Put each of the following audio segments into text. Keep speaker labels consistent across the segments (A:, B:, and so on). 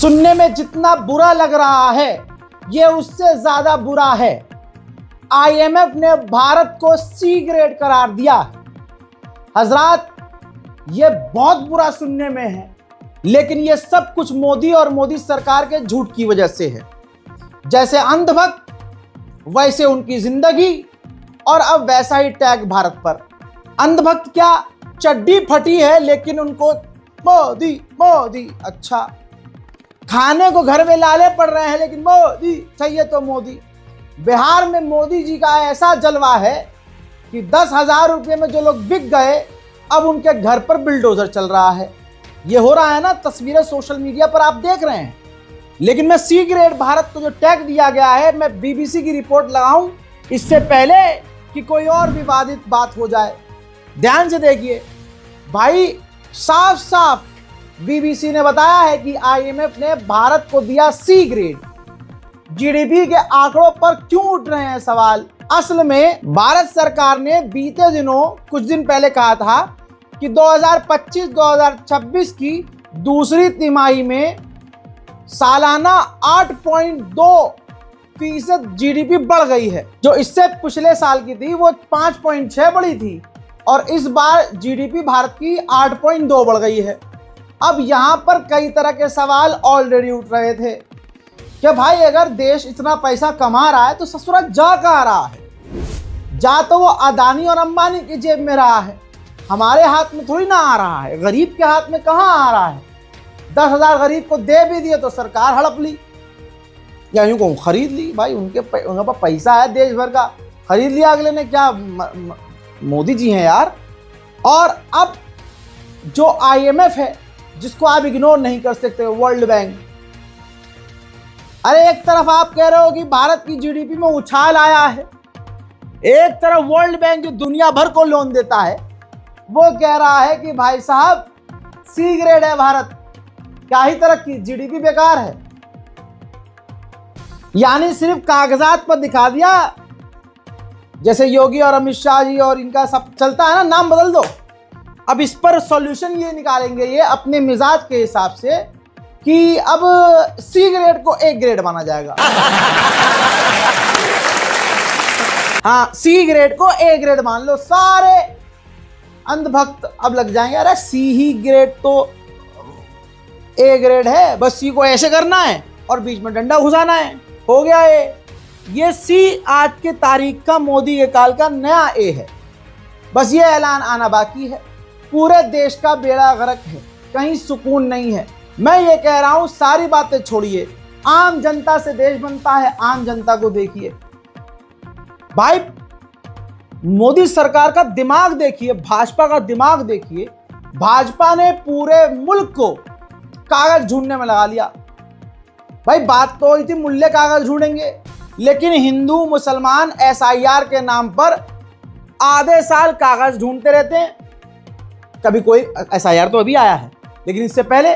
A: सुनने में जितना बुरा लग रहा है ये उससे ज्यादा बुरा है। आईएमएफ ने भारत को सी ग्रेड करार दिया। हजरात, ये बहुत बुरा सुनने में है, लेकिन ये सब कुछ मोदी और मोदी सरकार के झूठ की वजह से है। जैसे अंधभक्त वैसे उनकी जिंदगी, और अब वैसा ही टैग भारत पर। अंधभक्त क्या, चड्डी फटी है लेकिन उनको मोदी मोदी। अच्छा, खाने को घर में लाले पड़ रहे हैं लेकिन मोदी चाहिए तो मोदी। बिहार में मोदी जी का ऐसा जलवा है कि 10,000 रुपये में जो लोग बिक गए अब उनके घर पर बिल्डोजर चल रहा है। ये हो रहा है ना, तस्वीरें सोशल मीडिया पर आप देख रहे हैं। लेकिन मैं सी ग्रेड भारत को जो टैग दिया गया है, मैं बीबीसी की रिपोर्ट लगाऊं इससे पहले कि कोई और विवादित बात हो जाए। ध्यान से देखिए भाई, साफ साफ बीबीसी ने बताया है कि आईएमएफ ने भारत को दिया सी ग्रेड। जीडीपी के आंकड़ों पर क्यों उठ रहे हैं सवाल? असल में भारत सरकार ने बीते दिनों कुछ दिन पहले कहा था कि 2025-2026 की दूसरी तिमाही में सालाना 8.2% जीडीपी बढ़ गई है। जो इससे पिछले साल की थी वो 5.6 बढ़ी थी, और इस बार जीडीपी भारत की 8.2 बढ़ गई है। अब यहां पर कई तरह के सवाल ऑलरेडी उठ रहे थे कि भाई अगर देश इतना पैसा कमा रहा है तो ससुरा जा कहाँ रहा है? जा तो वो अदानी और अंबानी की जेब में रहा है, हमारे हाथ में थोड़ी ना आ रहा है। गरीब के हाथ में कहाँ आ रहा है? 10,000 गरीब को दे भी दिए तो सरकार हड़प ली, या यूं कहूं खरीद ली। भाई उनके पास पैसा है देश भर का, खरीद लिया अगले ने। क्या मोदी जी हैं यार। और अब जो आईएमएफ है जिसको आप इग्नोर नहीं कर सकते, वर्ल्ड बैंक। अरे एक तरफ आप कह रहे हो कि भारत की जीडीपी में उछाल आया है, एक तरफ वर्ल्ड बैंक जो दुनिया भर को लोन देता है वो कह रहा है कि भाई साहब सी ग्रेड है भारत, क्या ही तरक्की, जीडीपी बेकार है। यानी सिर्फ कागजात पर दिखा दिया। जैसे योगी और अमित शाह जी और इनका सब चलता है ना, नाम बदल दो। अब इस पर सॉल्यूशन ये निकालेंगे ये अपने मिजाज के हिसाब से कि अब सी ग्रेड को ए ग्रेड माना जाएगा। हाँ, सी ग्रेड को ए ग्रेड मान लो। सारे अंधभक्त अब लग जाएंगे, अरे सी ही ग्रेड तो ए ग्रेड है, बस सी को ऐसे करना है और बीच में डंडा घुसाना है, हो गया ये सी आज के तारीख का मोदी के काल का नया ए है। बस ये ऐलान आना बाकी है। पूरे देश का बेड़ा गर्क है, कहीं सुकून नहीं है। मैं ये कह रहा हूं, सारी बातें छोड़िए, आम जनता से देश बनता है। आम जनता को देखिए भाई, मोदी सरकार का दिमाग देखिए, भाजपा का दिमाग देखिए। भाजपा ने पूरे मुल्क को कागज ढूंढने में लगा लिया। भाई बात तो हुई थी मुल्ले कागज ढूंढेंगे, लेकिन हिंदू मुसलमान एसआईआर के नाम पर आधे साल कागज ढूंढते रहते हैं। कभी कोई एसआईआर तो अभी आया है, लेकिन इससे पहले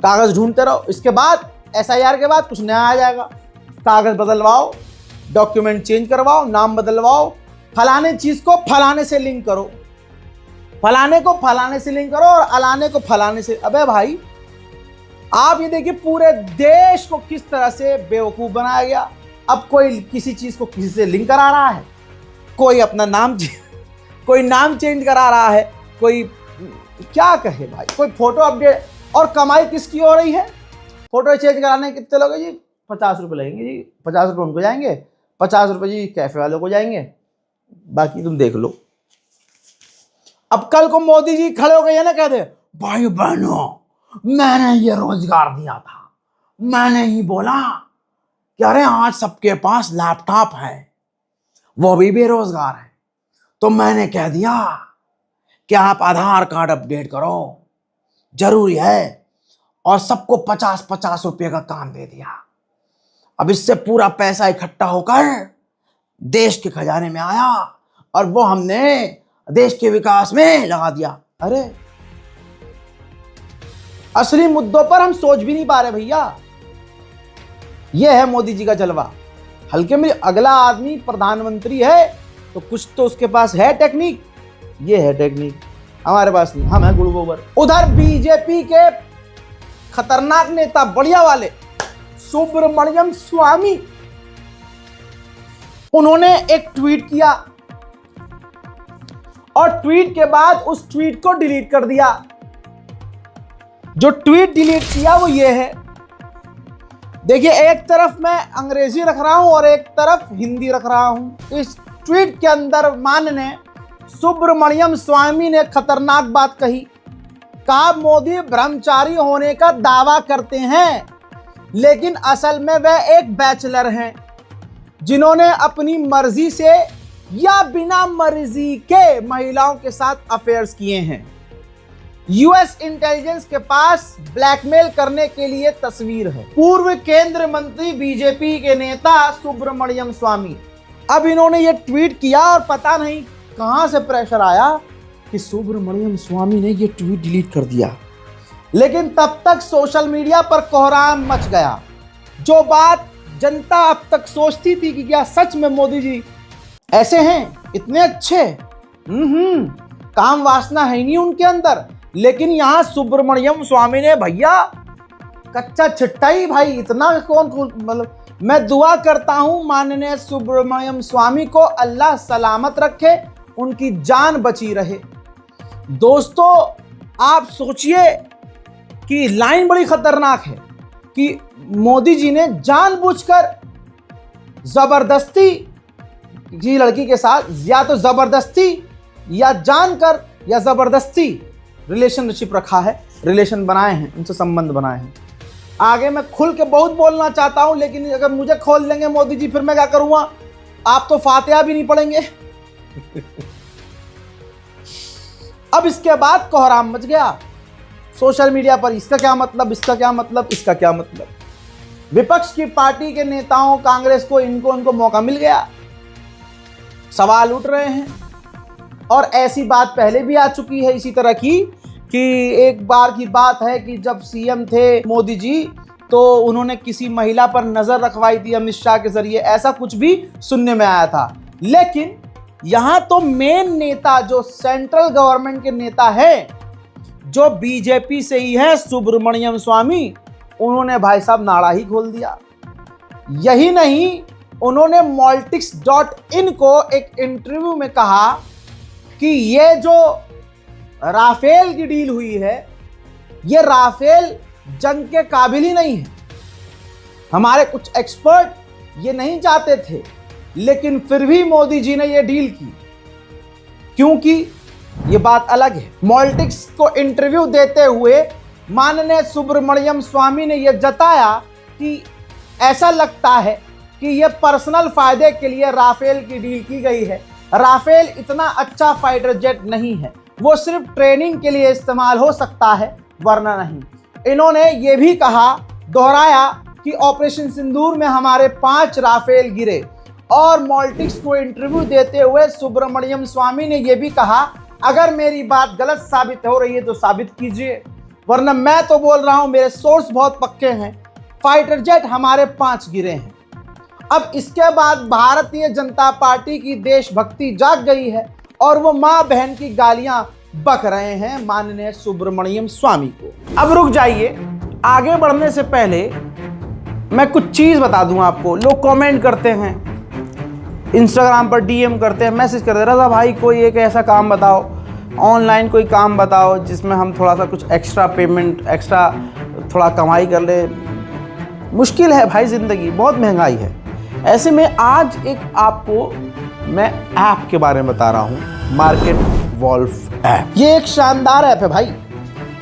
A: कागज ढूंढते रहो। इसके बाद एसआईआर के बाद कुछ नया आ जाएगा। कागज बदलवाओ, डॉक्यूमेंट चेंज करवाओ, नाम बदलवाओ, फलाने चीज को फलाने से लिंक करो, फलाने को फलाने से लिंक करो और अलाने को फलाने से। अबे भाई आप ये देखिए पूरे देश को किस तरह से बेवकूफ बनाया गया। अब कोई किसी चीज को किसी से लिंक करा रहा है, कोई अपना नाम कोई नाम चेंज करा रहा है, कोई क्या कहे भाई, कोई फोटो अपडेट। और कमाई किसकी हो रही है? फोटो चेंज कराने कितने लोग जी? 50 रुपये लगेंगे जी, 50 रुपये उनको जाएंगे, 50 रुपये जी कैफे वालों को जाएंगे, बाकी तुम देख लो। अब कल को मोदी जी खड़े हो गए ये ना कह दे, भाई बहनों मैंने ये रोजगार दिया था, मैंने ही बोला कि अरे आज सबके पास लैपटॉप है, वो भी बेरोजगार है, तो मैंने कह दिया कि आप आधार कार्ड अपडेट करो, जरूरी है, और सबको 50-50 रुपये का काम दे दिया। अब इससे पूरा पैसा इकट्ठा होकर देश के खजाने में आया और वो हमने देश के विकास में लगा दिया। अरे असली मुद्दों पर हम सोच भी नहीं पा रहे भैया। यह है मोदी जी का जलवा। हल्के में अगला आदमी प्रधानमंत्री है तो कुछ तो उसके पास है टेक्निक, ये है टेक्निक, हमारे पास नहीं, हम है गुड़ गोबर। उधर बीजेपी के खतरनाक नेता बढ़िया वाले सुब्रमण्यम स्वामी, उन्होंने एक ट्वीट किया और ट्वीट के बाद उस ट्वीट को डिलीट कर दिया। जो ट्वीट डिलीट किया वो ये है, देखिए एक तरफ मैं अंग्रेजी रख रहा हूं और एक तरफ हिंदी रख रहा हूं। इस ट्वीट के अंदर माननीय सुब्रमण्यम स्वामी ने खतरनाक बात कही, कहा मोदी ब्रह्मचारी होने का दावा करते हैं लेकिन असल में वह एक बैचलर हैं जिन्होंने अपनी मर्जी से या बिना मर्जी के महिलाओं के साथ अफेयर्स किए हैं। यूएस इंटेलिजेंस के पास ब्लैकमेल करने के लिए तस्वीर है। पूर्व केंद्रीय मंत्री बीजेपी के नेता सुब्रमण्यम स्वामी, अब इन्होंने ये ट्वीट किया और पता नहीं कहां से प्रेशर आया कि सुब्रमण्यम स्वामी ने ये ट्वीट डिलीट कर दिया, लेकिन तब तक सोशल मीडिया पर कोहराम मच गया। जो बात जनता अब तक सोचती थी कि क्या सच में मोदी जी ऐसे हैं, इतने अच्छे, काम वासना है नहीं उनके अंदर, लेकिन यहां सुब्रमण्यम स्वामी ने भैया कच्चा छिट्टा ही भाई, इतना कौन, मतलब मैं दुआ करता हूं माननीय सुब्रमण्यम स्वामी को अल्लाह सलामत रखे, उनकी जान बची रहे। दोस्तों आप सोचिए कि लाइन बड़ी खतरनाक है कि मोदी जी ने जानबूझकर जबरदस्ती किसी लड़की के साथ या तो जबरदस्ती या जानकर या जबरदस्ती रिलेशनशिप रखा है, रिलेशन बनाए हैं, उनसे संबंध बनाए हैं। आगे मैं खुल के बहुत बोलना चाहता हूं, लेकिन अगर मुझे खोल देंगे मोदी जी फिर मैं क्या करूंगा, आप तो फातिहा भी नहीं पढ़ेंगे। अब इसके बाद कोहराम मच गया सोशल मीडिया पर, इसका क्या मतलब, इसका क्या मतलब, इसका क्या मतलब। विपक्ष की पार्टी के नेताओं कांग्रेस को इनको मौका मिल गया, सवाल उठ रहे हैं। और ऐसी बात पहले भी आ चुकी है इसी तरह की कि एक बार की बात है कि जब सीएम थे मोदी जी तो उन्होंने किसी महिला पर नजर रखवाई थी अमित शाह के जरिए, ऐसा कुछ भी सुनने में आया था। लेकिन यहां तो मेन नेता जो सेंट्रल गवर्नमेंट के नेता है, जो बीजेपी से ही है, सुब्रमण्यम स्वामी, उन्होंने भाई साहब नाड़ा ही खोल दिया। यही नहीं, उन्होंने Maltix.in को एक इंटरव्यू में कहा कि ये जो राफेल की डील हुई है, ये राफेल जंग के काबिल ही नहीं है। हमारे कुछ एक्सपर्ट ये नहीं चाहते थे, लेकिन फिर भी मोदी जी ने ये डील की, क्योंकि ये बात अलग है। Maltix को इंटरव्यू देते हुए माननीय सुब्रमण्यम स्वामी ने यह जताया कि ऐसा लगता है कि यह पर्सनल फायदे के लिए राफेल की डील की गई है। राफेल इतना अच्छा फाइटर जेट नहीं है, वो सिर्फ ट्रेनिंग के लिए इस्तेमाल हो सकता है, वरना नहीं। इन्होंने ये भी कहा, दोहराया कि ऑपरेशन सिंदूर में हमारे 5 राफेल गिरे। और Maltix को इंटरव्यू देते हुए सुब्रमण्यम स्वामी ने यह भी कहा, अगर मेरी बात गलत साबित हो रही है तो साबित कीजिए, वरना मैं तो बोल रहा हूं, मेरे सोर्स बहुत पक्के हैं, फाइटर जेट हमारे 5 गिरे हैं। अब इसके बाद भारतीय जनता पार्टी की देशभक्ति जाग गई है और वो माँ बहन की गालियां बक रहे हैं माननीय सुब्रमण्यम स्वामी को। अब रुक जाइए, आगे बढ़ने से पहले मैं कुछ चीज़ बता दूं आपको। लोग कमेंट करते हैं, इंस्टाग्राम पर डीएम करते हैं, मैसेज करते हैं, रज़ा भाई कोई एक ऐसा काम बताओ, ऑनलाइन कोई काम बताओ जिसमें हम थोड़ा सा कुछ एक्स्ट्रा पेमेंट, एक्स्ट्रा थोड़ा कमाई कर ले। मुश्किल है भाई, ज़िंदगी बहुत महंगाई है। ऐसे में आज एक आपको मैं ऐप के बारे में बता रहा हूँ, मार्केट वॉल्फ ऐप। ये एक शानदार ऐप है भाई,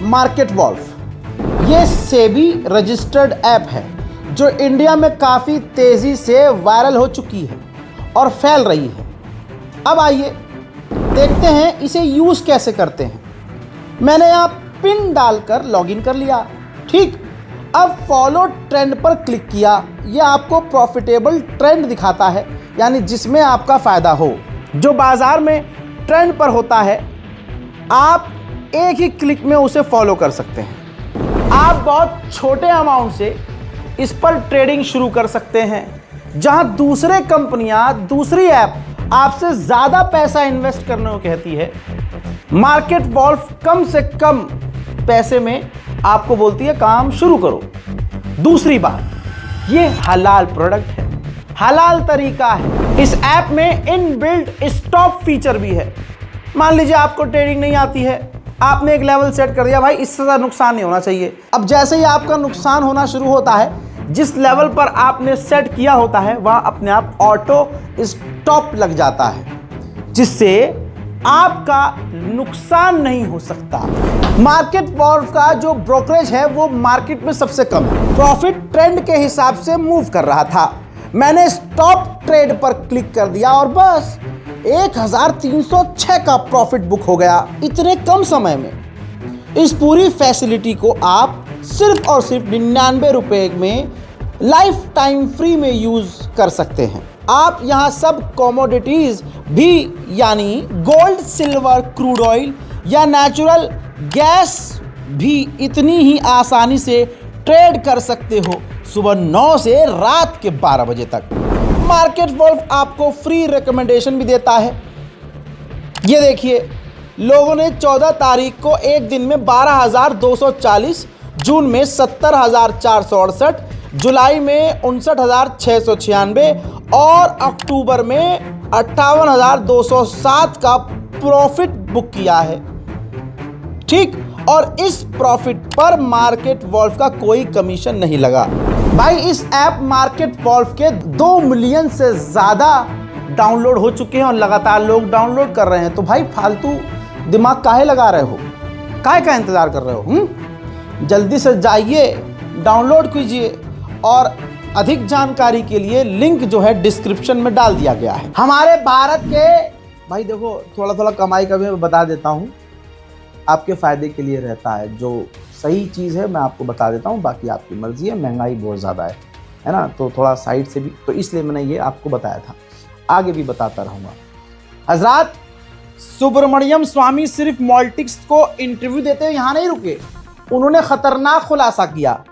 A: मार्केट वॉल्फ। ये सेबी रजिस्टर्ड ऐप है जो इंडिया में काफ़ी तेज़ी से वायरल हो चुकी है और फैल रही है। अब आइए देखते हैं इसे यूज़ कैसे करते हैं। मैंने यहाँ पिन डालकर लॉगिन कर लिया, ठीक। अब फॉलो ट्रेंड पर क्लिक किया, यह आपको प्रॉफिटेबल ट्रेंड दिखाता है, यानी जिसमें आपका फ़ायदा हो। जो बाज़ार में ट्रेंड पर होता है, आप एक ही क्लिक में उसे फॉलो कर सकते हैं। आप बहुत छोटे अमाउंट से इस पर ट्रेडिंग शुरू कर सकते हैं, जहां दूसरे कंपनियां, दूसरी ऐप आपसे ज़्यादा पैसा इन्वेस्ट करने को कहती है। मार्केट वॉल्फ कम से कम पैसे में आपको बोलती है काम शुरू करो। दूसरी बात, ये हलाल प्रोडक्ट है, हलाल तरीका है। इस ऐप में इनबिल्ट स्टॉप फीचर भी है। मान लीजिए आपको ट्रेडिंग नहीं आती है, आपने एक लेवल सेट कर दिया, भाई इससे ज़्यादा नुकसान नहीं होना चाहिए। अब जैसे ही आपका नुकसान होना शुरू होता है, जिस लेवल पर आपने सेट किया होता है वहां अपने आप ऑटो स्टॉप लग जाता है, जिससे आपका नुकसान नहीं हो सकता। मार्केट वॉल्व का जो ब्रोकरेज है वो मार्केट में सबसे कम है। प्रॉफिट ट्रेंड के हिसाब से मूव कर रहा था, मैंने स्टॉप ट्रेड पर क्लिक कर दिया और बस 1306 का प्रॉफिट बुक हो गया इतने कम समय में। इस पूरी फैसिलिटी को आप सिर्फ और सिर्फ 99 रुपए में लाइफ टाइम फ्री में यूज कर सकते हैं। आप यहां सब कमोडिटीज भी यानी गोल्ड, सिल्वर, क्रूड ऑयल या नेचुरल गैस भी इतनी ही आसानी से ट्रेड कर सकते हो, सुबह 9 से रात के 12 बजे तक। मार्केट वॉल्व आपको फ्री रिकमेंडेशन भी देता है। ये देखिए, लोगों ने 14 तारीख को एक दिन में 12,240, जून में 70,468, जुलाई में 59,696 और अक्टूबर में 58,207 का प्रॉफिट बुक किया है। ठीक, और इस प्रॉफिट पर मार्केट वॉल्व का कोई कमीशन नहीं लगा। भाई इस ऐप मार्केट वॉल्व के 2 मिलियन से ज़्यादा डाउनलोड हो चुके हैं और लगातार लोग डाउनलोड कर रहे हैं। तो भाई फालतू दिमाग काहे लगा रहे हो, काहे का इंतज़ार कर रहे हो? जल्दी से जाइए, डाउनलोड कीजिए। और अधिक जानकारी के लिए लिंक जो है डिस्क्रिप्शन में डाल दिया गया है। हमारे भारत के भाई देखो, थोड़ा थोड़ा कमाई का भी मैं बता देता हूँ, आपके फ़ायदे के लिए रहता है। जो सही चीज़ है मैं आपको बता देता हूँ, बाकी आपकी मर्ज़ी है। महंगाई बहुत ज़्यादा है ना, तो थोड़ा साइड से भी, तो इसलिए मैंने ये आपको बताया था, आगे भी बताता रहूँगा। हजरात, सुब्रमण्यम स्वामी सिर्फ मॉलिटिक्स को इंटरव्यू देते हुए यहाँ नहीं रुके, उन्होंने खतरनाक खुलासा किया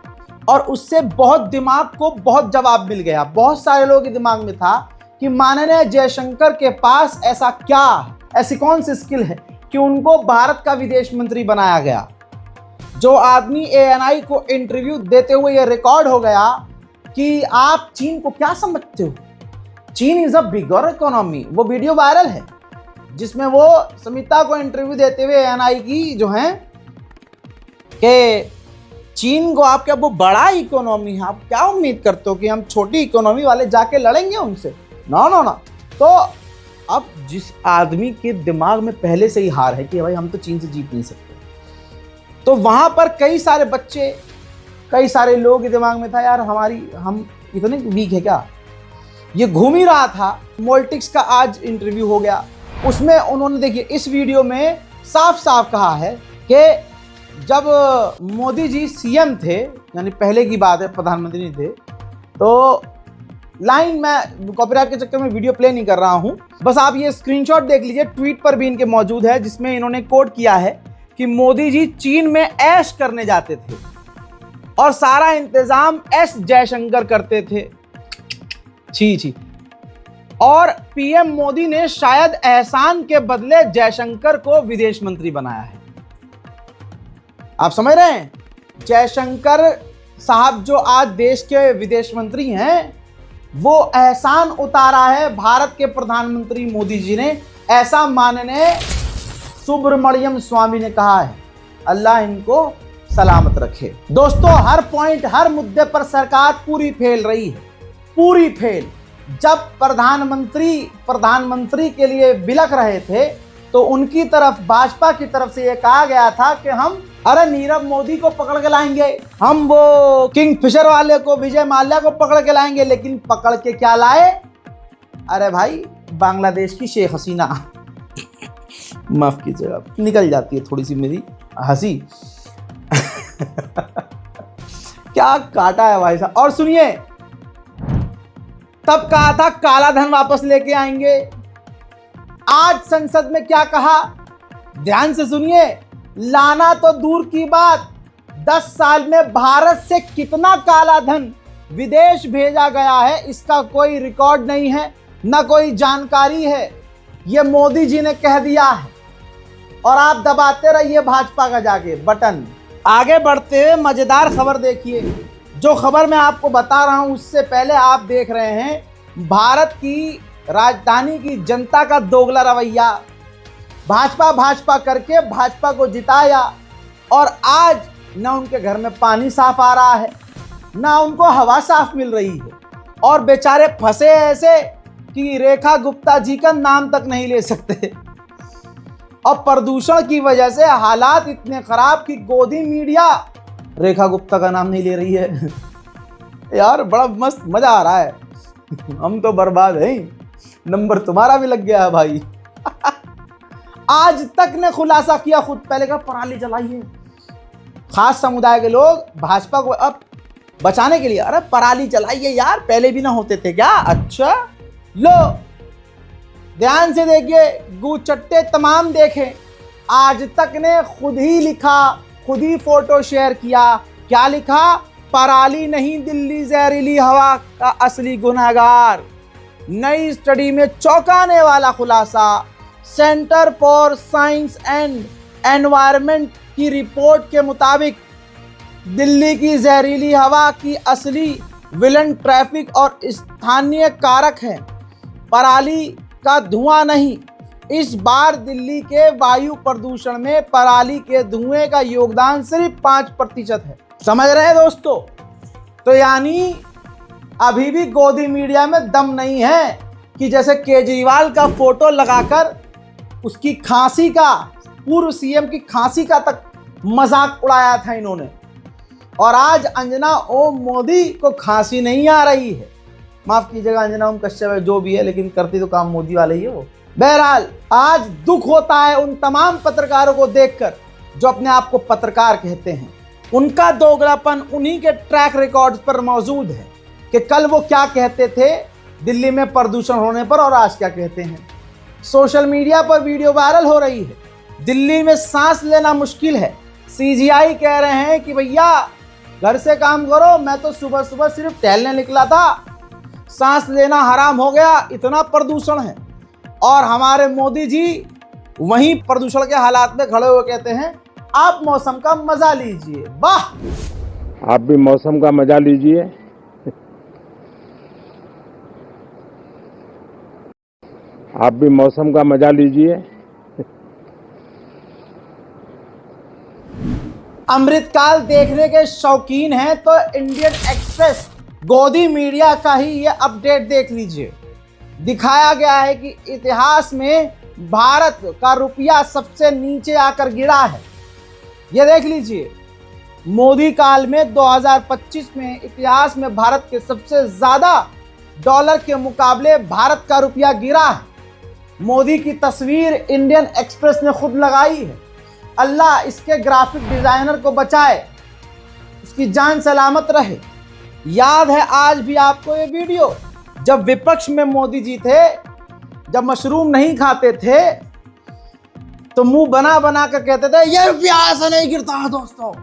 A: और उससे बहुत दिमाग को बहुत जवाब मिल गया। बहुत सारे लोगों के दिमाग में था कि माननीय जयशंकर के पास ऐसा क्या, ऐसी कौन सी स्किल है कि उनको भारत का विदेश मंत्री बनाया गया। जो आदमी ANI को इंटरव्यू देते हुए ये रिकॉर्ड हो गया कि आप चीन को क्या समझते हो, चीन इज अ बिगर इकोनॉमी। वो वीडियो वायरल है जिसमें वो समिता को इंटरव्यू देते हुए ANI की जो है कि चीन को आप क्या वो बड़ा इकोनॉमी है, आप क्या उम्मीद करते हो कि हम छोटी इकोनॉमी वाले जाके लड़ेंगे उनसे? ना ना ना। तो अब जिस आदमी के दिमाग में पहले से ही हार है कि भाई हम तो चीन से जीत नहीं सकते, तो वहां पर कई सारे बच्चे, कई सारे लोगों के दिमाग में था यार हम इतने वीक है क्या। ये घूम ही रहा था। मॉलिटिक्स का आज इंटरव्यू हो गया, उसमें उन्होंने देखिए इस वीडियो में साफ साफ कहा है कि जब मोदी जी CM थे, यानी पहले की बात है, प्रधानमंत्री नहीं थे, तो लाइन में कॉपीराइट के चक्कर में वीडियो प्ले नहीं कर रहा हूं, बस आप ये स्क्रीनशॉट देख लीजिए, ट्वीट पर भी इनके मौजूद है, जिसमें इन्होंने कोट किया है कि मोदी जी चीन में ऐश करने जाते थे और सारा इंतजाम एस जयशंकर करते थे। छी छी। और PM मोदी ने शायद एहसान के बदले जयशंकर को विदेश मंत्री बनाया है। आप समझ रहे हैं? जयशंकर साहब जो आज देश के विदेश मंत्री हैं, वो एहसान उतारा है भारत के प्रधानमंत्री मोदी जी ने, ऐसा माननीय सुब्रमण्यम स्वामी ने कहा है। अल्लाह इनको सलामत रखे। दोस्तों, हर पॉइंट, हर मुद्दे पर सरकार पूरी फेल रही है, पूरी फेल। जब प्रधानमंत्री के लिए बिलख रहे थे तो उनकी तरफ, भाजपा की तरफ से यह कहा गया था कि हम अरे नीरव मोदी को पकड़ के लाएंगे, हम वो किंगफिशर वाले को, विजय माल्या को पकड़ के लाएंगे। लेकिन पकड़ के क्या लाए? अरे भाई, बांग्लादेश की शेख हसीना। माफ कीजिएगा, निकल जाती है थोड़ी सी मेरी हंसी। क्या काटा है भाई साहब। और सुनिए, तब कहा था काला धन वापस लेके आएंगे, आज संसद में क्या कहा, ध्यान से सुनिए। लाना तो दूर की बात, 10 साल में भारत से कितना काला धन विदेश भेजा गया है, इसका कोई रिकॉर्ड नहीं है, ना कोई जानकारी है। यह मोदी जी ने कह दिया है और आप दबाते रहिए भाजपा का जाके बटन। आगे बढ़ते हुए मजेदार खबर देखिए। जो खबर मैं आपको बता रहा हूं उससे पहले आप देख रहे हैं भारत की राजधानी की जनता का दोगला रवैया। भाजपा भाजपा करके भाजपा को जिताया और आज ना उनके घर में पानी साफ आ रहा है, ना उनको हवा साफ मिल रही है और बेचारे फंसे ऐसे कि रेखा गुप्ता जी का नाम तक नहीं ले सकते। और प्रदूषण की वजह से हालात इतने खराब कि गोदी मीडिया रेखा गुप्ता का नाम नहीं ले रही है। यार बड़ा मस्त मजा आ रहा है। हम तो बर्बाद हैं, नंबर तुम्हारा भी लग गया है भाई। आज तक ने खुलासा किया खुद, पहले का पराली जलाइए। खास समुदाय के लोग भाजपा को अब बचाने के लिए अरे पराली जलाइए यार, पहले भी ना होते थे क्या? अच्छा लो ध्यान से देखिए, गुचट्टे तमाम देखें। आज तक ने खुद ही लिखा, खुद ही फोटो शेयर किया। क्या लिखा? पराली नहीं दिल्ली जहरीली हवा का असली गुनहगार। नई स्टडी में चौंकाने वाला खुलासा। Centre for science and environment की रिपोर्ट के मुताबिक दिल्ली की जहरीली हवा की असली विलन ट्रैफिक और स्थानीय कारक है, पराली का धुआं नहीं। इस बार दिल्ली के वायु प्रदूषण में पराली के धुएं का योगदान सिर्फ 5% है। समझ रहे हैं दोस्तों? तो यानी अभी भी गोदी मीडिया में दम नहीं है कि जैसे केजरीवाल का फोटो लगाकर उसकी खांसी का, पूर्व सीएम की खांसी का तक मजाक उड़ाया था इन्होंने, और आज अंजना ओम मोदी को खांसी नहीं आ रही है। माफ कीजिएगा अंजना ओम कश्यप है जो भी है, लेकिन करती तो काम मोदी वाले ही है वो। बहरहाल आज दुख होता है उन तमाम पत्रकारों को देखकर जो अपने आप को पत्रकार कहते हैं। उनका दोगलापन उन्हीं के ट्रैक रिकॉर्ड पर मौजूद है कि कल वो क्या कहते थे दिल्ली में प्रदूषण होने पर और आज क्या कहते हैं। सोशल मीडिया पर वीडियो वायरल हो रही है, दिल्ली में सांस लेना मुश्किल है। सीजीआई कह रहे हैं कि भैया घर से काम करो, मैं तो सुबह सुबह सिर्फ टहलने निकला था, सांस लेना हराम हो गया, इतना प्रदूषण है। और हमारे मोदी जी वहीं प्रदूषण के हालात में खड़े हुए कहते हैं आप मौसम का मजा लीजिए। वाह,
B: आप भी मौसम का मजा लीजिए। आप भी मौसम का मजा लीजिए।
A: अमृतकाल देखने के शौकीन हैं तो इंडियन एक्सप्रेस गोदी मीडिया का ही ये अपडेट देख लीजिए। दिखाया गया है कि इतिहास में भारत का रुपया सबसे नीचे आकर गिरा है। ये देख लीजिए, मोदी काल में 2025 में इतिहास में भारत के सबसे ज्यादा डॉलर के मुकाबले भारत का रुपया गिरा है। मोदी की तस्वीर इंडियन एक्सप्रेस ने खुद लगाई है। अल्लाह इसके ग्राफिक डिजाइनर को बचाए, इसकी जान सलामत रहे। याद है आज भी आपको ये वीडियो, जब विपक्ष में मोदी जी थे, जब मशरूम नहीं खाते थे तो मुंह बना बना कर कहते थे ये रुपया ऐसा नहीं गिरता है दोस्तों,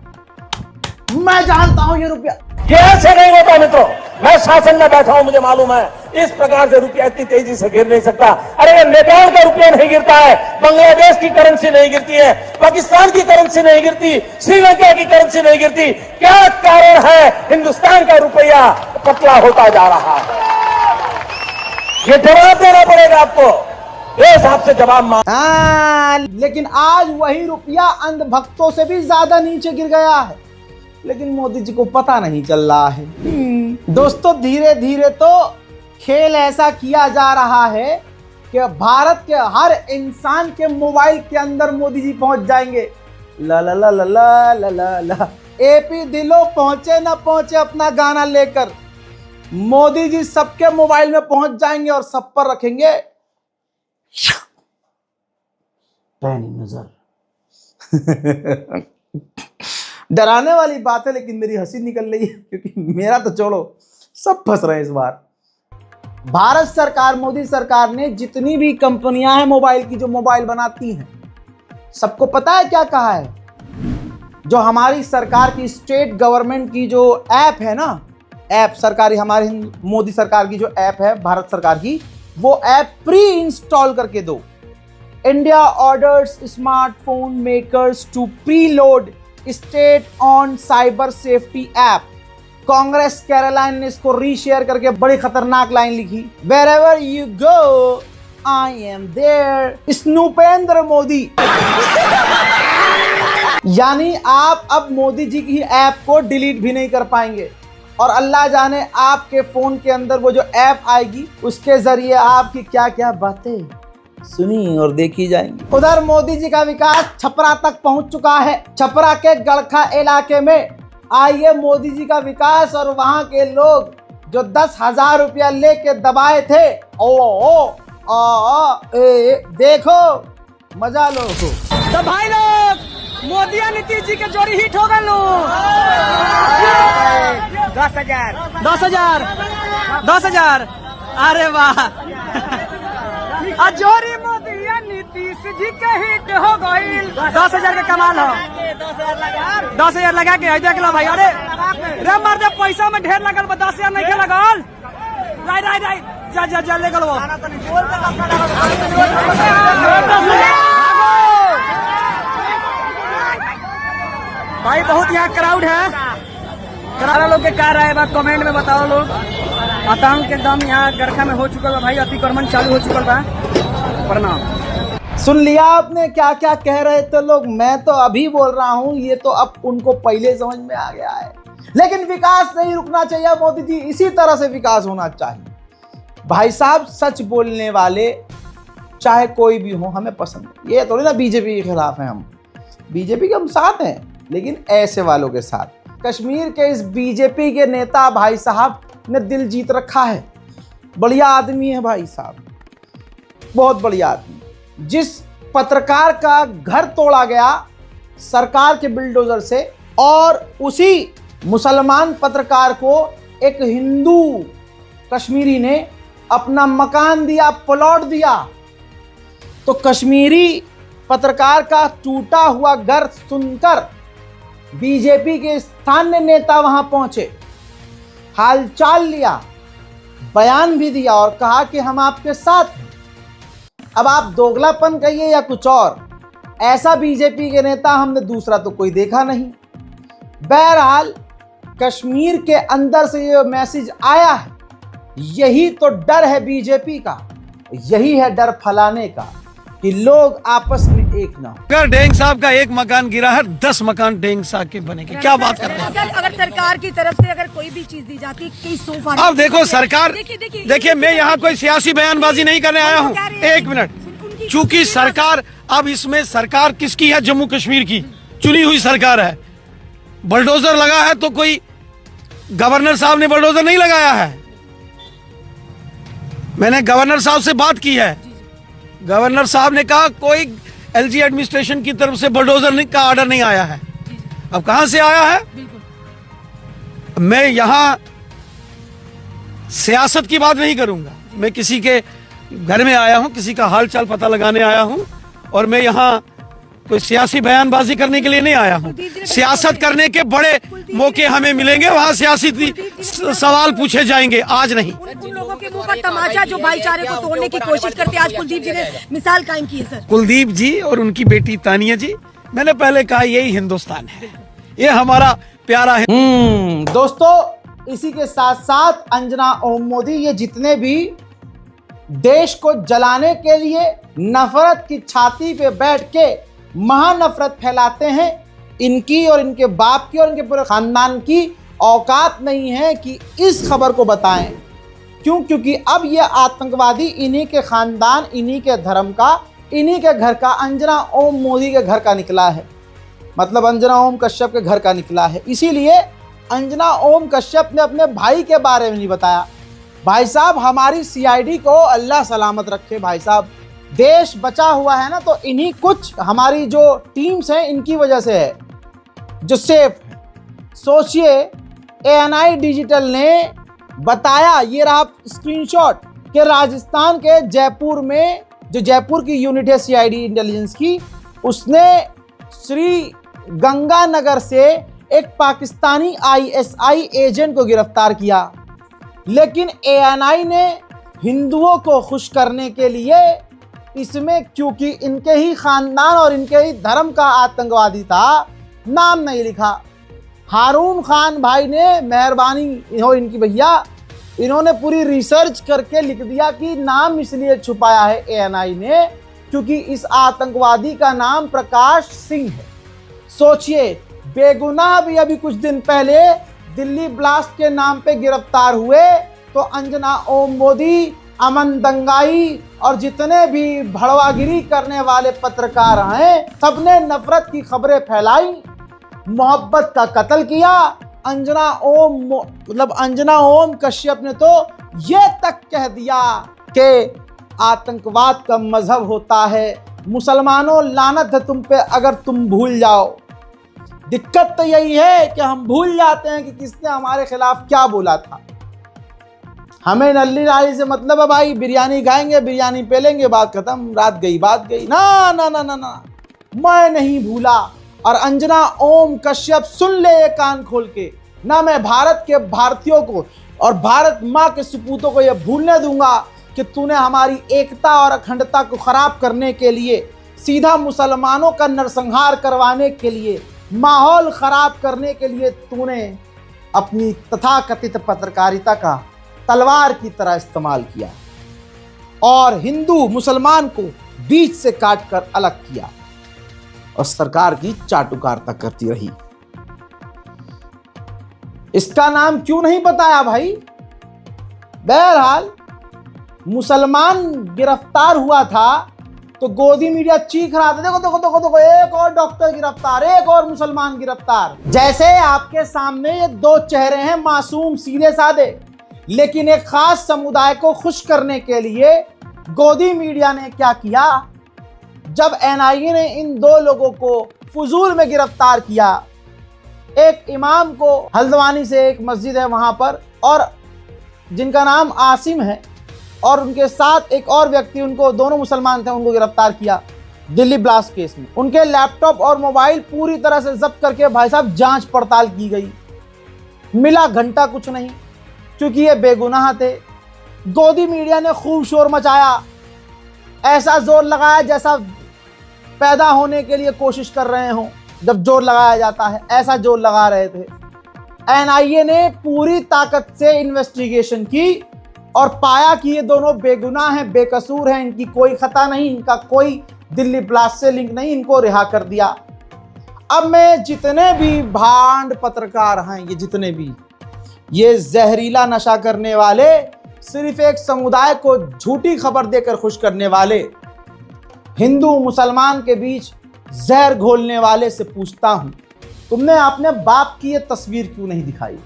A: मैं जानता हूं ये रुपया
C: कैसे नहीं होता। मित्रों, मैं शासन में बैठा हूं, मुझे मालूम है इस प्रकार से रुपया इतनी तेजी से गिर नहीं सकता। अरे नेपाल का रुपया नहीं गिरता है, बांग्लादेश की करेंसी नहीं गिरती है, पाकिस्तान की करेंसी नहीं गिरती, श्रीलंका की करेंसी नहीं गिरती। क्या कारण है हिंदुस्तान का रुपया पतला होता जा रहा है? ये जवाब देना पड़ेगा आपको, देश आपसे जवाब मांग।
A: लेकिन आज वही रुपया अंधभक्तों से भी ज्यादा नीचे गिर गया है, लेकिन मोदी जी को पता नहीं चल रहा है। दोस्तों धीरे धीरे तो खेल ऐसा किया जा रहा है कि भारत के हर इंसान के मोबाइल के अंदर मोदी जी पहुंच जाएंगे। ला ला ला ला ला ला ला ला। एपी दिलो पहुंचे ना पहुंचे अपना गाना लेकर, मोदी जी सबके मोबाइल में पहुंच जाएंगे और सब पर रखेंगे पैनी नजर। डराने वाली बात है, लेकिन मेरी हंसी निकल रही है क्योंकि मेरा तो छोड़ो, सब फंस रहे हैं इस बार। भारत सरकार, मोदी सरकार ने जितनी भी कंपनियां हैं मोबाइल की, जो मोबाइल बनाती हैं, सबको पता है क्या कहा है? जो हमारी सरकार की स्टेट गवर्नमेंट की जो ऐप है ना, ऐप सरकारी, हमारी मोदी सरकार की जो ऐप है भारत सरकार की, वो ऐप प्री इंस्टॉल करके दो। India orders smartphone makers to pre load state on cyber safety app. Congress Caroline ने इसको रीशेयर करके बड़ी खतरनाक लाइन लिखी, wherever you go I am there. Snoopendra Modi यानी आप अब मोदी जी की ऐप को डिलीट भी नहीं कर पाएंगे, और अल्लाह जाने आपके फोन के अंदर वो जो ऐप आएगी उसके जरिए आपकी क्या क्या बातें सुनी और देखी जाएंगी। उधर मोदी जी का विकास छपरा तक पहुंच चुका है। छपरा के गड़खा इलाके में आइए मोदी जी का विकास, और वहां के लोग जो 10,000 रुपया लेके दबाए थे, देखो मजा लो।
D: तो भाई लोग मोदी और नीतीश जी के जोड़ी हिट हो गए। 10,000 अरे वाह, जोड़ी मोदी और नीतीश जी के हिट हो गई। 10,000 का कमाल हो। 10,000 लगा के देख लो भाई। अरे रे मर्द पैसा में ढेर लगल, 10,000 नहीं लगल। राइट जा ले गल वो। भाई बहुत यहाँ क्राउड है। करारा लोग के क्या राय बा कमेंट में बताओ लोग। आतंक के दम यहाँ गरखा में हो चुका है भाई, अतिक्रमण चालू हो चुका है। प्रणाम।
A: सुन लिया आपने क्या क्या कह रहे थे लोग। मैं तो अभी बोल रहा हूँ, ये तो अब उनको पहले समझ में आ गया है। लेकिन विकास नहीं रुकना चाहिए मोदी जी, इसी तरह से विकास होना चाहिए। भाई साहब सच बोलने वाले चाहे कोई भी हो हमें पसंद है। ये थोड़ी ना बीजेपी के खिलाफ है, हम बीजेपी के हम साथ हैं, लेकिन ऐसे वालों के साथ। कश्मीर के इस बीजेपी के नेता भाई साहब ने दिल जीत रखा है। बढ़िया आदमी है भाई साहब, बहुत बढ़िया आदमी। जिस पत्रकार का घर तोड़ा गया सरकार के बुलडोजर से, और उसी मुसलमान पत्रकार को एक हिंदू कश्मीरी ने अपना मकान दिया, प्लॉट दिया, तो कश्मीरी पत्रकार का टूटा हुआ घर सुनकर बीजेपी के स्थानीय नेता वहां पहुंचे, हालचाल लिया, बयान भी दिया और कहा कि हम आपके साथ हैं। अब आप दोगलापन कहिए या कुछ और, ऐसा बीजेपी के नेता हमने दूसरा तो कोई देखा नहीं। बहरहाल कश्मीर के अंदर से ये मैसेज आया है, यही तो डर है बीजेपी का, यही है डर फैलाने का कि लोग आपस में एक ना हो।
E: अगर डेंग साहब का एक मकान गिरा है, 10 मकान डेंग साहब के बनेंगे। क्या बात कर रहे हैं?
F: अगर सरकार की तरफ से अगर कोई भी चीज दी जाती है,
E: अब देखो सरकार, देखिए मैं यहाँ कोई सियासी बयानबाजी नहीं करने आया हूँ। एक मिनट, चूंकि सरकार, अब इसमें सरकार किसकी है? जम्मू कश्मीर की चुनी हुई सरकार है। बुलडोजर लगा है तो कोई गवर्नर साहब ने बुलडोजर नहीं लगाया है। मैंने गवर्नर साहब से बात की है, गवर्नर साहब ने कहा कोई एलजी एडमिनिस्ट्रेशन की तरफ से बुलडोजर का ऑर्डर नहीं आया है। अब कहां से आया है? मैं यहां सियासत की बात नहीं करूंगा। मैं किसी के घर में आया हूं, किसी का हाल चाल पता लगाने आया हूं, और मैं यहां कोई सियासी बयानबाजी करने के लिए नहीं आया हूं। सियासत करने के बड़े मौके हमें मिलेंगे, वहां सियासी सवाल पूछे जाएंगे, आज नहीं।
F: उन लोगों के मुंह पर तमाचा जो भाईचारे को तोड़ने की कोशिश करते, आज कुलदीप जी ने मिसाल कायम की है। सर
E: कुलदीप जी और उनकी बेटी तानिया जी, मैंने पहले कहा यही हिंदुस्तान है, ये हमारा प्यारा है।
A: दोस्तों इसी के साथ साथ अंजना ओम मोदी, ये जितने भी देश को जलाने के लिए नफरत की छाती पे बैठ के महानफरत फैलाते हैं, इनकी और इनके बाप की और इनके पूरे खानदान की औकात नहीं है कि इस खबर को बताएं। क्यों? क्योंकि अब ये आतंकवादी इन्हीं के खानदान, इन्हीं के धर्म का, इन्हीं के घर का, अंजना ओम मोदी के घर का निकला है। मतलब अंजना ओम कश्यप के घर का निकला है। इसीलिए अंजना ओम कश्यप ने अपने भाई के बारे में नहीं बताया। भाई साहब हमारी सीआईडी को अल्लाह सलामत रखे। भाई साहब देश बचा हुआ है ना, तो इन्हीं कुछ हमारी जो टीम्स हैं इनकी वजह से है जो सेफ है। सोचिए एएनआई डिजिटल ने बताया, ये रहा स्क्रीनशॉट, कि राजस्थान के जयपुर में जो जयपुर की यूनिट है सीआईडी इंटेलिजेंस की, उसने श्री गंगानगर से एक पाकिस्तानी आईएसआई एजेंट को गिरफ्तार किया। लेकिन एएनआई ने हिंदुओं को खुश करने के लिए इसमें, क्योंकि इनके ही खानदान और इनके ही धर्म का आतंकवादी था, नाम नहीं लिखा। हारून खान भाई ने, मेहरबानी हो इनकी भैया, इन्होंने पूरी रिसर्च करके लिख दिया कि नाम इसलिए छुपाया है ANI ने क्योंकि इस आतंकवादी का नाम प्रकाश सिंह है। सोचिए, बेगुनाह भी अभी कुछ दिन पहले दिल्ली ब्लास्ट के नाम पे गिरफ्तार हुए, तो अंजना ओम मोदी, अमन दंगाई और जितने भी भड़वागिरी करने वाले पत्रकार हैं, सबने नफरत की खबरें फैलाई, मोहब्बत का कत्ल किया। अंजना ओम कश्यप ने तो ये तक कह दिया कि आतंकवाद का मजहब होता है, मुसलमानों लानत है तुम पे अगर तुम भूल जाओ। दिक्कत तो यही है कि हम भूल जाते हैं कि किसने हमारे खिलाफ क्या बोला था। हमें नल्ली नाली से मतलब है भाई, बिरयानी खाएंगे, बिरयानी पे लेंगे, बात खत्म, रात गई बात गई। ना ना ना ना ना, मैं नहीं भूला। और अंजना ओम कश्यप, सुन ले ये कान खोल के, ना मैं भारत के भारतीयों को और भारत माँ के सपूतों को यह भूलने दूंगा कि तूने हमारी एकता और अखंडता को खराब करने के लिए, सीधा मुसलमानों का नरसंहार करवाने के लिए, माहौल खराब करने के लिए तूने अपनी तथाकथित पत्रकारिता का तलवार की तरह इस्तेमाल किया और हिंदू मुसलमान को बीच से काट कर अलग किया और सरकार की चाटुकारिता करती रही। इसका नाम क्यों नहीं बताया भाई? बहरहाल, मुसलमान गिरफ्तार हुआ था तो गोदी मीडिया चीख रहा था, देखो देखो देखो देखो, एक और डॉक्टर गिरफ्तार, एक और मुसलमान गिरफ्तार। जैसे आपके सामने ये दो चेहरे हैं, मासूम सीधे साधे, लेकिन एक खास समुदाय को खुश करने के लिए गोदी मीडिया ने क्या किया? जब NIA ने इन दो लोगों को फजूल में गिरफ्तार किया, एक इमाम को, हल्द्वानी से एक मस्जिद है वहां पर, और जिनका नाम आसिम है, और उनके साथ एक और व्यक्ति, उनको, दोनों मुसलमान थे, उनको गिरफ्तार किया दिल्ली ब्लास्ट केस में। उनके लैपटॉप और मोबाइल पूरी तरह से जब्त करके भाई साहब जांच पड़ताल की गई। मिला घंटा कुछ नहीं, क्योंकि ये बेगुनाह थे। गोदी मीडिया ने खूब शोर मचाया, ऐसा जोर लगाया जैसा पैदा होने के लिए कोशिश कर रहे हों, जब जोर लगाया जाता है, ऐसा जोर लगा रहे थे। NIA ने पूरी ताकत से इन्वेस्टिगेशन की और पाया कि ये दोनों बेगुनाह हैं, बेकसूर हैं, इनकी कोई खता नहीं, इनका कोई दिल्ली ब्लास्ट से लिंक नहीं, इनको रिहा कर दिया। अब मैं जितने भी भांड पत्रकार हैं, ये जितने भी ये जहरीला नशा करने वाले, सिर्फ एक समुदाय को झूठी खबर देकर खुश करने वाले, हिंदू मुसलमान के बीच जहर घोलने वाले से पूछता हूं, तुमने अपने बाप की ये तस्वीर क्यों नहीं दिखाई?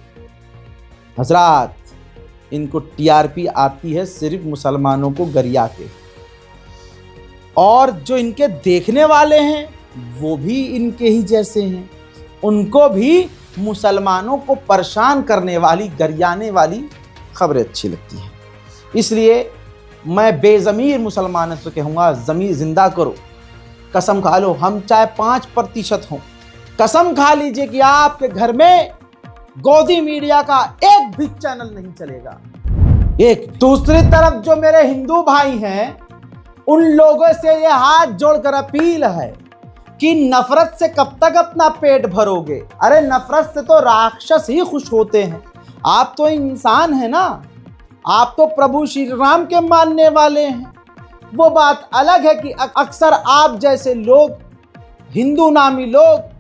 A: हजरात, इनको TRP आती है सिर्फ मुसलमानों को गरिया के, और जो इनके देखने वाले हैं वो भी इनके ही जैसे हैं। उनको भी मुसलमानों को परेशान करने वाली, गरियाने वाली खबरें अच्छी लगती हैं। इसलिए मैं बेज़मीर मुसलमानों से कहूँगा, ज़मीर जिंदा करो, कसम खा लो, हम चाहे 5% हों, कसम खा लीजिए कि आपके घर में गोदी मीडिया का एक भी चैनल नहीं चलेगा। एक दूसरी तरफ जो मेरे हिंदू भाई हैं, उन लोगों से ये हाथ जोड़कर अपील है कि नफरत से कब तक अपना पेट भरोगे? अरे नफरत से तो राक्षस ही खुश होते हैं। आप तो इंसान हैं ना, आप तो प्रभु श्री राम के मानने वाले हैं। वो बात अलग है कि अक्सर आप जैसे लोग, हिंदू नामी लोग,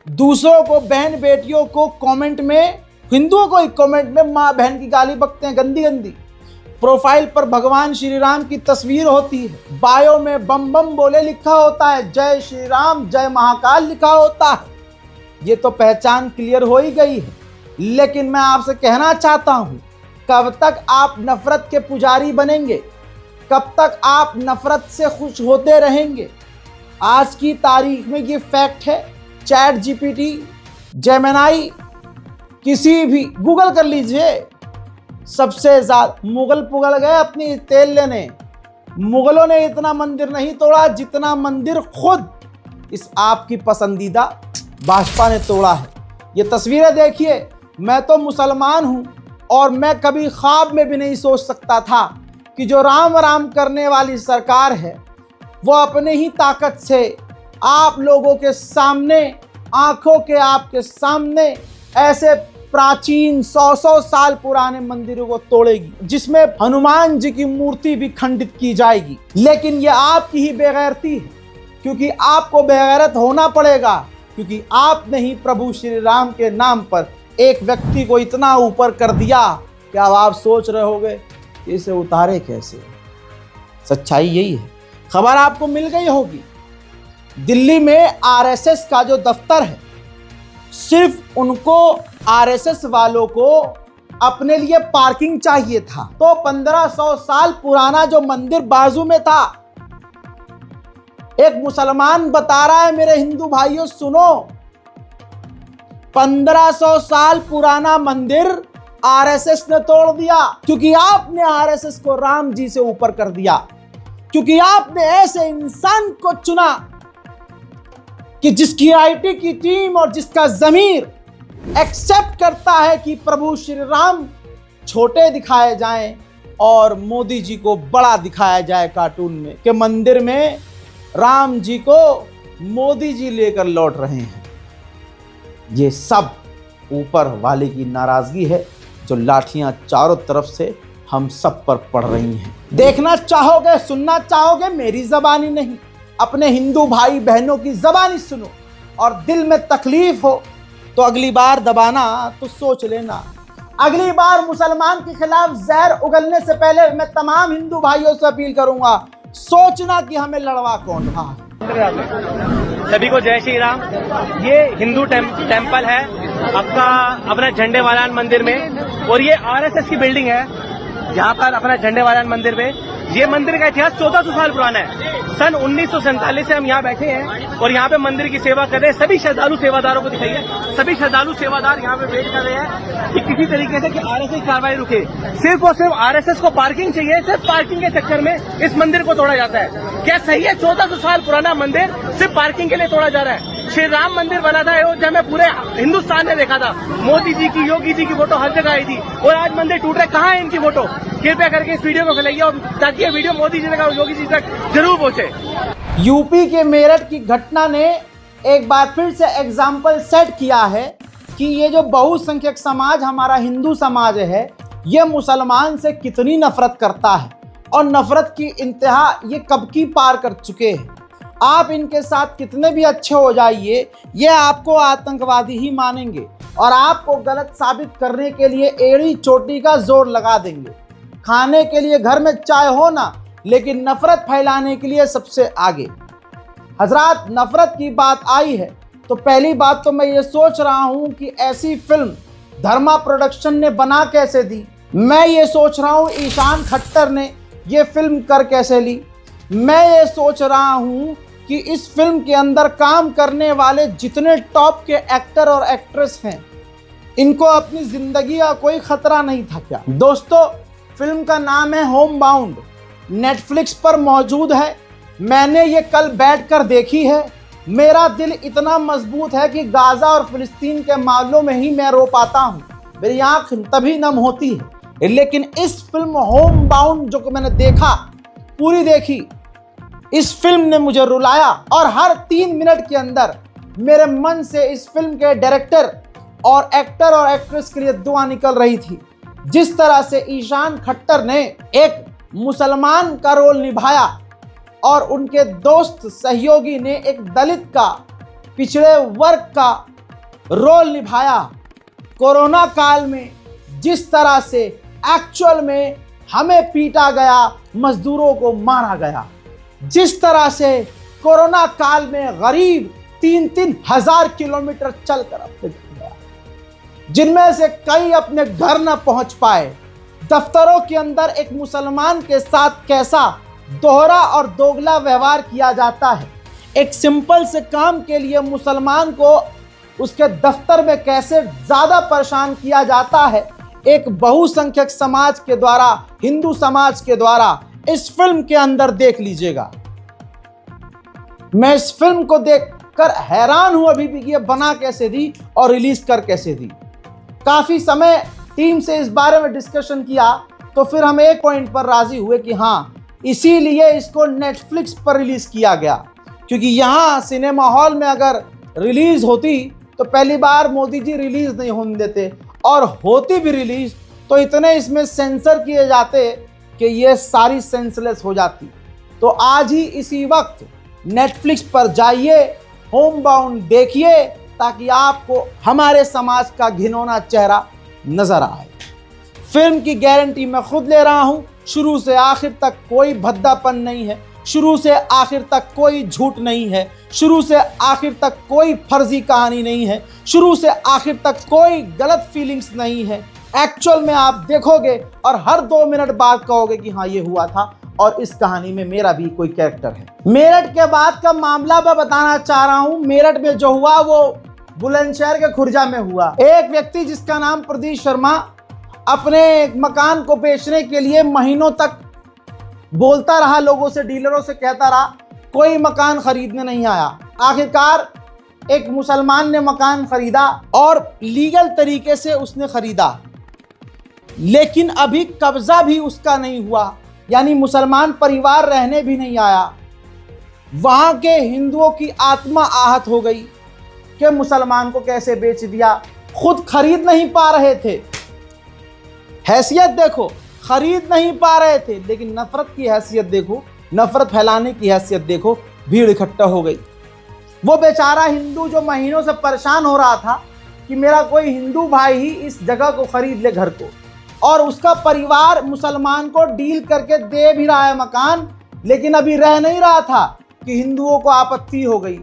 A: दूसरों को, बहन बेटियों को कमेंट में, हिंदुओं को ही कमेंट में माँ बहन की गाली बकते हैं, गंदी गंदी। प्रोफाइल पर भगवान श्री राम की तस्वीर होती है, बायो में बम बम बोले लिखा होता है, जय श्री राम, जय महाकाल लिखा होता है। ये तो पहचान क्लियर हो ही गई है। लेकिन मैं आपसे कहना चाहता हूं, कब तक आप नफरत के पुजारी बनेंगे? कब तक आप नफरत से खुश होते रहेंगे? आज की तारीख में ये फैक्ट है, चैट GPT, जेमिनी, किसी भी गूगल कर लीजिए, सबसे ज्यादा मुगल पुगल गए अपनी तेल लेने। मुगलों ने इतना मंदिर नहीं तोड़ा जितना मंदिर खुद इस आपकी पसंदीदा भाजपा ने तोड़ा है। ये तस्वीरें देखिए। मैं तो मुसलमान हूं और मैं कभी ख्वाब में भी नहीं सोच सकता था कि जो राम राम करने वाली सरकार है, वो अपने ही ताकत से आप लोगों के सामने आंखों के आपके सामने ऐसे प्राचीन 100 साल पुराने मंदिरों को तोड़ेगी, जिसमें हनुमान जी की मूर्ति भी खंडित की जाएगी। लेकिन यह आपकी ही बेगैरती है, क्योंकि आपको बेगैरत होना पड़ेगा, क्योंकि आपने ही प्रभु श्री राम के नाम पर एक व्यक्ति को इतना ऊपर कर दिया कि अब आप सोच रहे होगे कि इसे उतारे कैसे। सच्चाई यही है। खबर आपको मिल गई होगी, दिल्ली में आरएसएस का जो दफ्तर है, सिर्फ उनको आरएसएस वालों को अपने लिए पार्किंग चाहिए था, तो 1500 साल पुराना जो मंदिर बाजू में था, एक मुसलमान बता रहा है, मेरे हिंदू भाइयों सुनो, 1500 साल पुराना मंदिर आरएसएस ने तोड़ दिया, क्योंकि आपने आरएसएस को राम जी से ऊपर कर दिया, क्योंकि आपने ऐसे इंसान को चुना कि जिसकी आईटी की टीम और जिसका जमीर एक्सेप्ट करता है कि प्रभु श्री राम छोटे दिखाए जाएं और मोदी जी को बड़ा दिखाया जाए कार्टून में, कि मंदिर में राम जी को मोदी जी लेकर लौट रहे हैं। ये सब ऊपर वाले की नाराजगी है, जो लाठियां चारों तरफ से हम सब पर पड़ रही हैं। देखना चाहोगे, सुनना चाहोगे, मेरी ज़बानी नहीं, अपने हिंदू भाई बहनों की ज़बानी सुनो, और दिल में तकलीफ हो तो अगली बार दबाना तो सोच लेना। अगली बार मुसलमान के खिलाफ जहर उगलने से पहले मैं तमाम हिंदू भाइयों से अपील करूंगा, सोचना कि हमें लड़वा कौन था।
G: सभी को जय श्री राम। ये हिंदू टेम्पल है आपका अपना झंडे वालान मंदिर में, और ये आरएसएस की बिल्डिंग है यहाँ पर अपना झंडे वालान मंदिर में। ये मंदिर का इतिहास 1400 साल पुराना है। सन 1947 से हम यहाँ बैठे हैं और यहाँ पे मंदिर की सेवा कर रहे हैं। सभी श्रद्धालु सेवादारों को दिखाइए, सभी श्रद्धालु सेवादार यहाँ पे वेट कर रहे हैं कि किसी तरीके से कि आरएसएस कार्रवाई रुके। सिर्फ और सिर्फ आरएसएस को पार्किंग चाहिए, सिर्फ पार्किंग के चक्कर में इस मंदिर को तोड़ा जाता है। क्या सही है? 1400 साल पुराना मंदिर सिर्फ पार्किंग के लिए तोड़ा जा रहा है। श्री राम मंदिर बना था अयोध्या में, पूरे हिंदुस्तान ने देखा था, मोदी जी की, योगी जी की फोटो हर जगह आई थी, और आज मंदिर टूट रहा है। कहाँ है इनकी फोटो? कृपया करके इस वीडियो को फैलाइए, और ताकि ये वीडियो मोदी जी तक, योगी जी तक जरूर पहुंचे।
A: यूपी के मेरठ की घटना ने एक बार फिर से एग्जाम्पल सेट किया है कि ये जो बहुसंख्यक समाज हमारा हिंदू समाज है, ये मुसलमान से कितनी नफरत करता है, और नफरत की इंतहा ये कब की पार कर चुके हैं। आप इनके साथ कितने भी अच्छे हो जाइए, ये आपको आतंकवादी ही मानेंगे और आपको गलत साबित करने के लिए एड़ी चोटी का जोर लगा देंगे। खाने के लिए घर में चाय हो ना, लेकिन नफरत फैलाने के लिए सबसे आगे। हजरात, नफरत की बात आई है तो पहली बात तो मैं ये सोच रहा हूँ कि ऐसी फिल्म धर्मा प्रोडक्शन ने बना कैसे दी। मैं ये सोच रहा हूँ ईशान खट्टर ने ये फिल्म कर कैसे ली। मैं ये सोच रहा हूँ कि इस फिल्म के अंदर काम करने वाले जितने टॉप के एक्टर और एक्ट्रेस हैं, इनको अपनी जिंदगी का कोई खतरा नहीं था क्या? दोस्तों, फिल्म का नाम है होम बाउंड, नेटफ्लिक्स पर मौजूद है। मैंने ये कल बैठकर देखी है। मेरा दिल इतना मजबूत है कि गाजा और फिलिस्तीन के मामलों में ही मैं रो पाता हूँ, मेरी आंख तभी नम होती है। लेकिन इस फिल्म होम बाउंड जो मैंने देखा, पूरी देखी, इस फिल्म ने मुझे रुलाया, और हर 3 मिनट के अंदर मेरे मन से इस फिल्म के डायरेक्टर और एक्टर और एक्ट्रेस के लिए दुआ निकल रही थी। जिस तरह से ईशान खट्टर ने एक मुसलमान का रोल निभाया और उनके दोस्त सहयोगी ने एक दलित का, पिछड़े वर्ग का रोल निभाया। कोरोना काल में जिस तरह से एक्चुअल में हमें पीटा गया, मजदूरों को मारा गया, जिस तरह से कोरोना काल में गरीब 3-3 हजार किलोमीटर चलकर अपने घर गया, जिनमें से कई अपने घर न पहुंच पाए। दफ्तरों के अंदर एक मुसलमान के साथ कैसा दोहरा और दोगला व्यवहार किया जाता है। एक सिंपल से काम के लिए मुसलमान को उसके दफ्तर में कैसे ज्यादा परेशान किया जाता है, एक बहुसंख्यक समाज के द्वारा, हिंदू समाज के द्वारा इस फिल्म के अंदर देख लीजिएगा। मैं इस फिल्म को देखकर हैरान हूं अभी भी कि ये बना कैसे दी और रिलीज कर कैसे दी। काफी समय टीम से इस बारे में डिस्कशन किया तो फिर हम एक पॉइंट पर राजी हुए कि हाँ, इसीलिए इसको नेटफ्लिक्स पर रिलीज किया गया, क्योंकि यहाँ सिनेमा हॉल में अगर रिलीज होती तो पहली बार मोदी जी रिलीज नहीं होने देते, और होती भी रिलीज तो इतने इसमें सेंसर किए जाते कि ये सारी सेंसलेस हो जाती। तो आज ही इसी वक्त नेटफ्लिक्स पर जाइए, होम बाउंड देखिए, ताकि आपको हमारे समाज का घिनौना चेहरा नजर आए। फिल्म की गारंटी मैं खुद ले रहा हूं, शुरू से आखिर तक कोई भद्दापन नहीं है, शुरू से आखिर तक कोई झूठ नहीं है, शुरू से आखिर तक कोई फर्जी कहानी नहीं है, शुरू से आखिर तक कोई गलत फीलिंग्स नहीं है। एक्चुअल में आप देखोगे और हर 2 मिनट बाद कहोगे कि हाँ ये हुआ था और इस कहानी में मेरा भी कोई कैरेक्टर है। मेरठ के बाद का मामला मैं बताना चाह रहा हूं। मेरठ में जो हुआ वो बुलंदशहर के खुर्जा में हुआ। एक व्यक्ति जिसका नाम प्रदीप शर्मा अपने मकान को बेचने के लिए महीनों तक बोलता रहा, लोगों से, डीलरों से कहता रहा, कोई मकान खरीदने नहीं आया। आखिरकार एक मुसलमान ने मकान खरीदा और लीगल तरीके से उसने खरीदा, लेकिन अभी कब्जा भी उसका नहीं हुआ, यानी मुसलमान परिवार रहने भी नहीं आया। वहां के हिंदुओं की आत्मा आहत हो गई कि मुसलमान को कैसे बेच दिया। खुद खरीद नहीं पा रहे थे, हैसियत देखो, खरीद नहीं पा रहे थे, लेकिन नफरत की हैसियत देखो, नफरत फैलाने की हैसियत देखो, भीड़ इकट्ठा हो गई। वो बेचारा हिंदू जो महीनों से परेशान हो रहा था कि मेरा कोई हिंदू भाई ही इस जगह को खरीद ले, घर को, और उसका परिवार मुसलमान को डील करके दे भी रहा है मकान, लेकिन अभी रह नहीं रहा था कि हिंदुओं को आपत्ति हो गई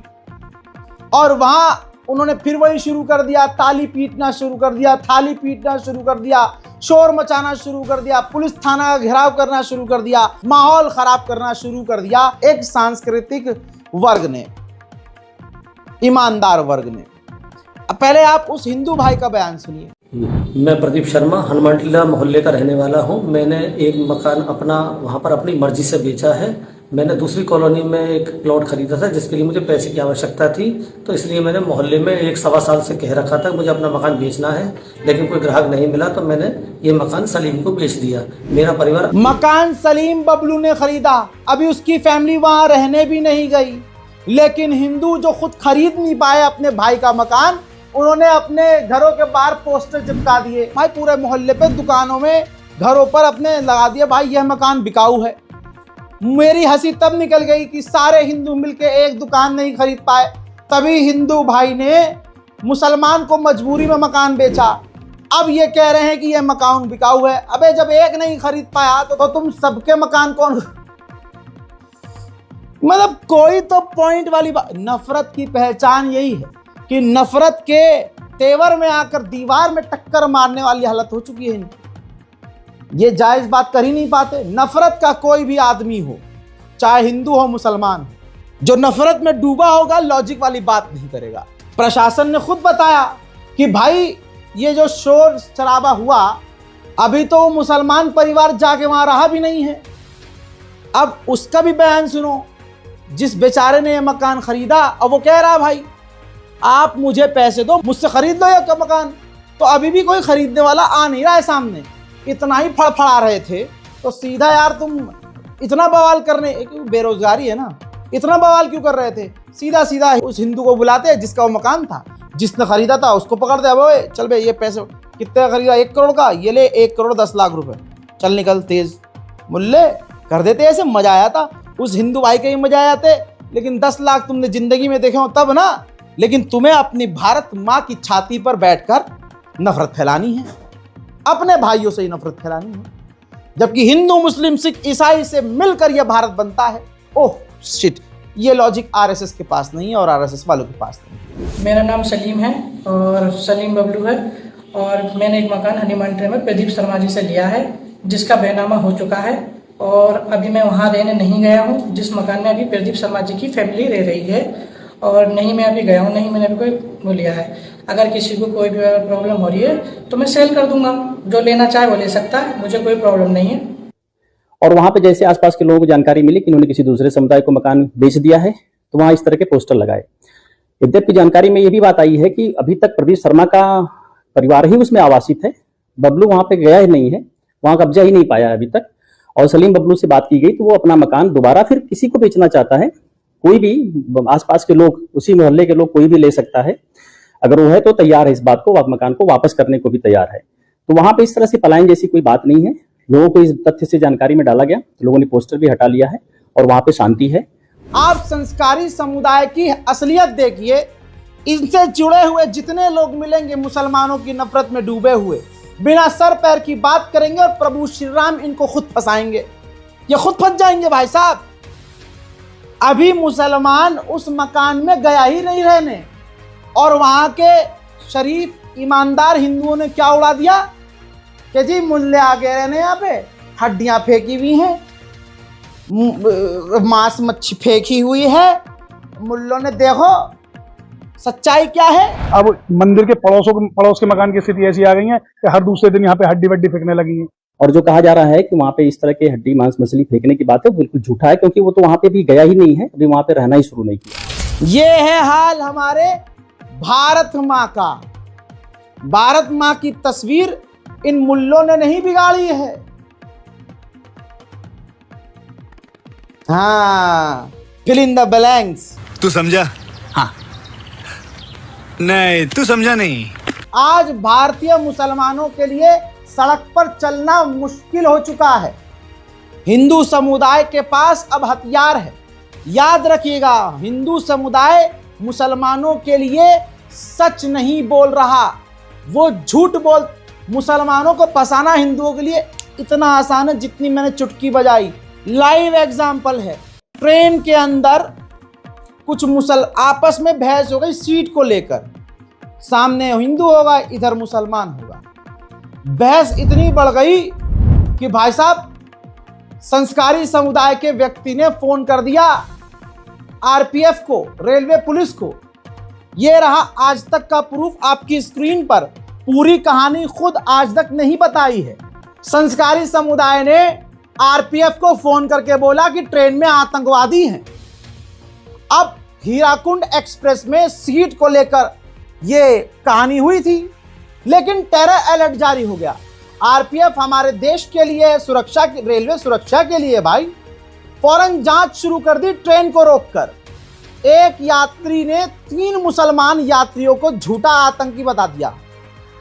A: और वहां उन्होंने फिर वही शुरू कर दिया, ताली पीटना शुरू कर दिया, थाली पीटना शुरू कर दिया, शोर मचाना शुरू कर दिया, पुलिस थाना का घेराव करना शुरू कर दिया, माहौल खराब करना शुरू कर दिया एक सांस्कृतिक वर्ग ने, ईमानदार वर्ग ने। अब पहले आप उस हिंदू भाई का बयान सुनिए।
H: मैं प्रदीप शर्मा हनुमान टीला मोहल्ले का रहने वाला हूं। मैंने एक मकान अपना वहां पर अपनी मर्जी से बेचा है। मैंने दूसरी कॉलोनी में एक प्लॉट खरीदा था जिसके लिए मुझे पैसे की आवश्यकता थी, तो इसलिए मैंने मोहल्ले में 1-1.25 साल से कह रखा था मुझे अपना मकान बेचना है, लेकिन कोई ग्राहक नहीं मिला, तो मैंने ये मकान सलीम को बेच दिया। मेरा परिवार
A: मकान सलीम बबलू ने खरीदा, अभी उसकी फैमिली वहां रहने भी नहीं गई, लेकिन हिंदू जो खुद खरीद नहीं पाए अपने भाई का मकान, उन्होंने अपने घरों के बाहर पोस्टर चिपका दिए। भाई पूरे मोहल्ले पे, दुकानों में, घरों पर अपने लगा दिया, भाई यह मकान बिकाऊ है। मेरी हंसी तब निकल गई कि सारे हिंदू मिलके एक दुकान नहीं खरीद पाए, तभी हिंदू भाई ने मुसलमान को मजबूरी में मकान बेचा। अब ये कह रहे हैं कि यह मकान बिकाऊ है। अबे जब एक नहीं खरीद पाया तो तुम सबके मकान कौन, मतलब कोई तो पॉइंट वाली बात। नफरत की पहचान यही है कि नफरत के तेवर में आकर दीवार में टक्कर मारने वाली हालत हो चुकी है इनकी। ये जायज बात कर ही नहीं पाते। नफरत का कोई भी आदमी हो, चाहे हिंदू हो मुसलमान हो, जो नफरत में डूबा होगा लॉजिक वाली बात नहीं करेगा। प्रशासन ने खुद बताया कि भाई ये जो शोर शराबा हुआ, अभी तो मुसलमान परिवार जाके वहां रहा भी नहीं है। अब उसका भी बयान सुनो, जिस बेचारे ने ये मकान खरीदा, और वो कह रहा भाई आप मुझे पैसे दो, मुझसे खरीद लो ये मकान। तो अभी भी कोई खरीदने वाला आ नहीं रहा है सामने। इतना ही फड़फड़ा रहे थे तो सीधा यार तुम इतना बवाल करने, एक बेरोजगारी है ना, इतना बवाल क्यों कर रहे थे? सीधा सीधा उस हिंदू को बुलाते जिसका वो मकान था, जिसने खरीदा था, उसको पकड़ दे, अब चल भाई ये पैसे कितने का खरीदा, 1 करोड़ का, ये ले 1 करोड़ 10 लाख रुपए, चल निकल तेज मुल्ले, कर देते ऐसे। मजा आया था उस हिंदू भाई के ही मजा आया थे, लेकिन 10 लाख तुमने जिंदगी में देखे हो तब ना। लेकिन तुम्हें अपनी भारत माँ की छाती पर बैठकर नफरत फैलानी है, अपने भाइयों से ही नफरत फैलानी है, जबकि हिंदू मुस्लिम सिख ईसाई से मिलकर यह भारत बनता है। ओह शिट, ये लॉजिक आरएसएस के पास नहीं है और आरएसएस वालों के पास नहीं है।
I: मेरा नाम सलीम है और सलीम बबलू है, और मैंने एक मकान हनुमान टीला में प्रदीप शर्मा जी से लिया है, जिसका बैनामा हो चुका है, और अभी मैं वहाँ रहने नहीं गया हूँ जिस मकान में अभी प्रदीप शर्मा जी की फैमिली रह रही है, और नहीं मैं अभी गया हूँ, नहीं मैंने अभी कोई वो लिया है। अगर किसी को कोई भी प्रॉब्लम हो रही है तो मैं सेल कर दूंगा, जो लेना चाहे वो ले सकता है, मुझे कोई प्रॉब्लम नहीं है।
J: और वहां पे जैसे आसपास के लोगों को जानकारी मिली कि इन्होंने किसी दूसरे समुदाय को मकान बेच दिया है, तो वहां इस तरह के पोस्टर लगाए। यद्यपि जानकारी में ये भी बात आई है कि अभी तक प्रदीप शर्मा का परिवार ही उसमें आवासित है, बबलू वहां पे गया ही नहीं है, वहां कब्जा ही नहीं पाया अभी तक। और सलीम बबलू से बात की गई तो वो अपना मकान दोबारा फिर किसी को बेचना चाहता है, कोई भी आसपास के लोग, उसी मोहल्ले के लोग कोई भी ले सकता है। अगर वो है तो तैयार है इस बात को, मकान को वापस करने को भी तैयार है। तो वहां पे इस तरह से पलायन जैसी कोई बात नहीं है। लोगों को इस तथ्य से जानकारी में डाला गया, लोगों ने पोस्टर भी हटा लिया है और वहां पे शांति है।
A: आप संस्कारी समुदाय की असलियत देखिए। इनसे जुड़े हुए जितने लोग मिलेंगे मुसलमानों की नफरत में डूबे हुए, बिना सर पैर की बात करेंगे और प्रभु श्री राम इनको खुद फंसाएंगे। ये खुद फंस जाएंगे भाई साहब। अभी मुसलमान उस मकान में गया ही नहीं रहने, और वहां के शरीफ ईमानदार हिंदुओं ने क्या उड़ा दिया कि जी मुल्ले आगे रहने, यहाँ पे हड्डियां फेंकी हुई हैं, मांस मच्छी फेंकी हुई है। मुल्लों ने देखो सच्चाई क्या है।
K: अब मंदिर के पड़ोस के मकान की स्थिति ऐसी आ गई है कि हर दूसरे दिन यहाँ पे हड्डी वड्डी फेंकने लगी है।
J: और जो कहा जा रहा है कि वहां पे इस तरह के हड्डी मांस मछली फेंकने की बात है, बिल्कुल झूठा है, क्योंकि वो तो वहां पे भी गया ही नहीं है, अभी वहां पे रहना ही शुरू नहीं किया।
A: ये है हाल हमारे भारत माँ का। भारत माँ की तस्वीर इन मुल्लों ने नहीं बिगाड़ी है। हाँ, फिल इन द ब्लैंक्स।
L: तू समझा? हाँ। नहीं, तू समझा नहीं।
A: आज भारतीय मुसलमानों के लिए सड़क पर चलना मुश्किल हो चुका है। हिंदू समुदाय के पास अब हथियार है। याद रखिएगा, हिंदू समुदाय मुसलमानों के लिए सच नहीं बोल रहा, वो झूठ बोल। मुसलमानों को फंसाना हिंदुओं के लिए इतना आसान है जितनी मैंने चुटकी बजाई। लाइव एग्जाम्पल है, ट्रेन के अंदर कुछ आपस में बहस हो गई सीट को लेकर। सामने हिंदू होगा, इधर मुसलमान होगा। बहस इतनी बढ़ गई कि भाई साहब संस्कारी समुदाय के व्यक्ति ने फोन कर दिया आरपीएफ को, रेलवे पुलिस को। ये रहा आज तक का प्रूफ आपकी स्क्रीन पर। पूरी कहानी खुद आज तक नहीं बताई है। संस्कारी समुदाय ने आरपीएफ को फोन करके बोला कि ट्रेन में आतंकवादी हैं। अब हीराकुंड एक्सप्रेस में सीट को लेकर ये कहानी हुई थी, लेकिन टेरर अलर्ट जारी हो गया। आरपीएफ हमारे देश के लिए सुरक्षा, रेलवे सुरक्षा के लिए भाई फौरन जांच शुरू कर दी ट्रेन को रोककर। एक यात्री ने 3 मुसलमान यात्रियों को झूठा आतंकी बता दिया।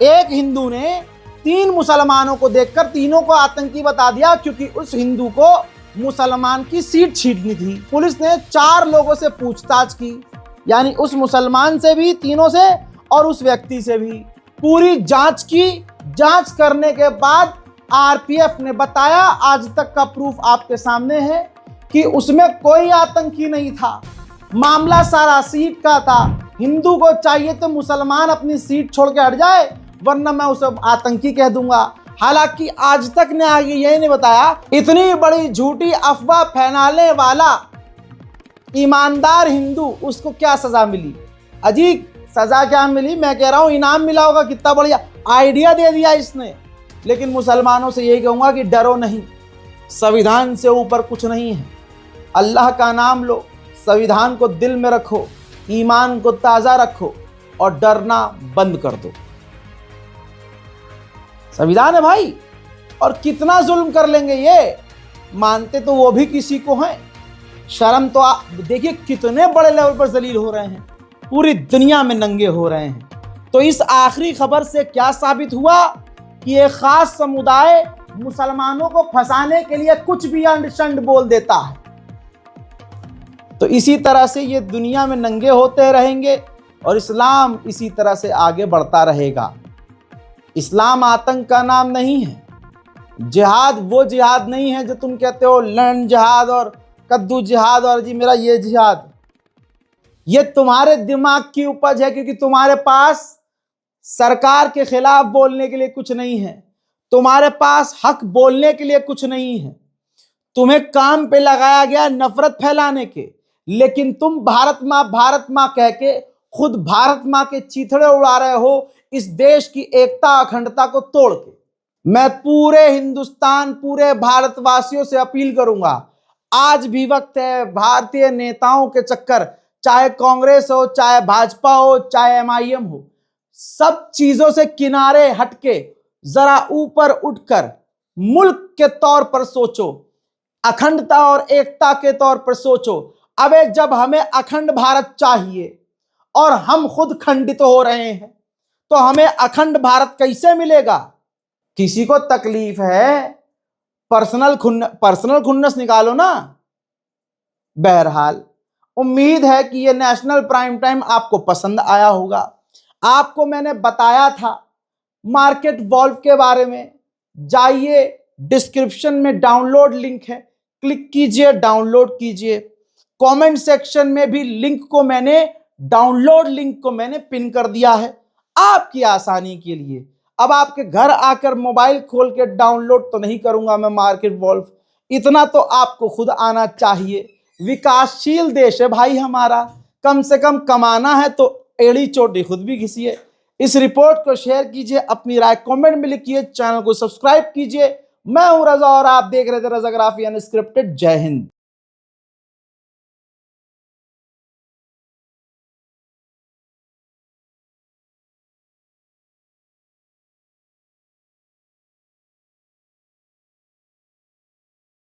A: एक हिंदू ने 3 मुसलमानों को देखकर तीनों को आतंकी बता दिया, क्योंकि उस हिंदू को मुसलमान की सीट छीननी थी। पुलिस ने 4 लोगों से पूछताछ की, यानी उस मुसलमान से भी, तीनों से, और उस व्यक्ति से भी पूरी जांच की। जांच करने के बाद आरपीएफ ने बताया, आज तक का प्रूफ आपके सामने है, कि उसमें कोई आतंकी नहीं था। मामला सारा सीट का था। हिंदू को चाहिए तो मुसलमान अपनी सीट छोड़ के हट जाए, वरना मैं उसे आतंकी कह दूंगा। हालांकि आज तक ने आगे यही नहीं बताया, इतनी बड़ी झूठी अफवाह फैलाने वाला ईमानदार हिंदू, उसको क्या सजा मिली। अजीब सजा क्या मिली, मैं कह रहा हूं इनाम मिला होगा। कितना बढ़िया आइडिया दे दिया इसने। लेकिन मुसलमानों से यही कहूंगा कि डरो नहीं, संविधान से ऊपर कुछ नहीं है। अल्लाह का नाम लो, संविधान को दिल में रखो, ईमान को ताज़ा रखो और डरना बंद कर दो। संविधान है भाई, और कितना जुल्म कर लेंगे ये, मानते तो वो भी किसी को हैं। शर्म तो आप देखिए कितने बड़े लेवल पर जलील हो रहे हैं, पूरी दुनिया में नंगे हो रहे हैं। तो इस आखिरी खबर से क्या साबित हुआ कि एक खास समुदाय मुसलमानों को फंसाने के लिए कुछ भी अंड शंड बोल देता है। तो इसी तरह से ये दुनिया में नंगे होते रहेंगे और इस्लाम इसी तरह से आगे बढ़ता रहेगा। इस्लाम आतंक का नाम नहीं है। जिहाद वो जिहाद नहीं है जो तुम कहते हो लड़न जिहाद और कद्दू जिहाद और जी मेरा ये जिहाद। ये तुम्हारे दिमाग की उपज है, क्योंकि तुम्हारे पास सरकार के खिलाफ बोलने के लिए कुछ नहीं है, तुम्हारे पास हक बोलने के लिए कुछ नहीं है। तुम्हें काम पे लगाया गया नफरत फैलाने के, लेकिन तुम भारत माँ कह के खुद भारत माँ के चीथड़े उड़ा रहे हो इस देश की एकता अखंडता को तोड़ के। मैं पूरे हिंदुस्तान, पूरे भारतवासियों से अपील करूंगा, आज भी वक्त है। भारतीय नेताओं के चक्कर, चाहे कांग्रेस हो, चाहे भाजपा हो, चाहे एमआईएम हो, सब चीजों से किनारे हटके जरा ऊपर उठकर मुल्क के तौर पर सोचो, अखंडता और एकता के तौर पर सोचो। अबे जब हमें अखंड भारत चाहिए और हम खुद खंडित हो रहे हैं, तो हमें अखंड भारत कैसे मिलेगा? किसी को तकलीफ है, पर्सनल खुन्नस निकालो ना। बहरहाल उम्मीद है कि ये नेशनल प्राइम टाइम आपको पसंद आया होगा। आपको मैंने बताया था मार्केट वॉल्व के बारे में, जाइए डिस्क्रिप्शन में डाउनलोड लिंक है, क्लिक कीजिए, डाउनलोड कीजिए। कमेंट सेक्शन में भी लिंक को मैंने डाउनलोड लिंक को मैंने पिन कर दिया है आपकी आसानी के लिए। अब आपके घर आकर मोबाइल खोल के डाउनलोड तो नहीं करूंगा मैं मार्केट वॉल्व, इतना तो आपको खुद आना चाहिए। विकासशील देश है भाई हमारा, कम से कम कमाना है तो एड़ी चोटी खुद भी घिसिए। इस रिपोर्ट को शेयर कीजिए, अपनी राय कमेंट में लिखिए, चैनल को सब्सक्राइब कीजिए। मैं हूं रजा और आप देख रहे थे रजाग्राफी अनस्क्रिप्टेड। जय हिंद।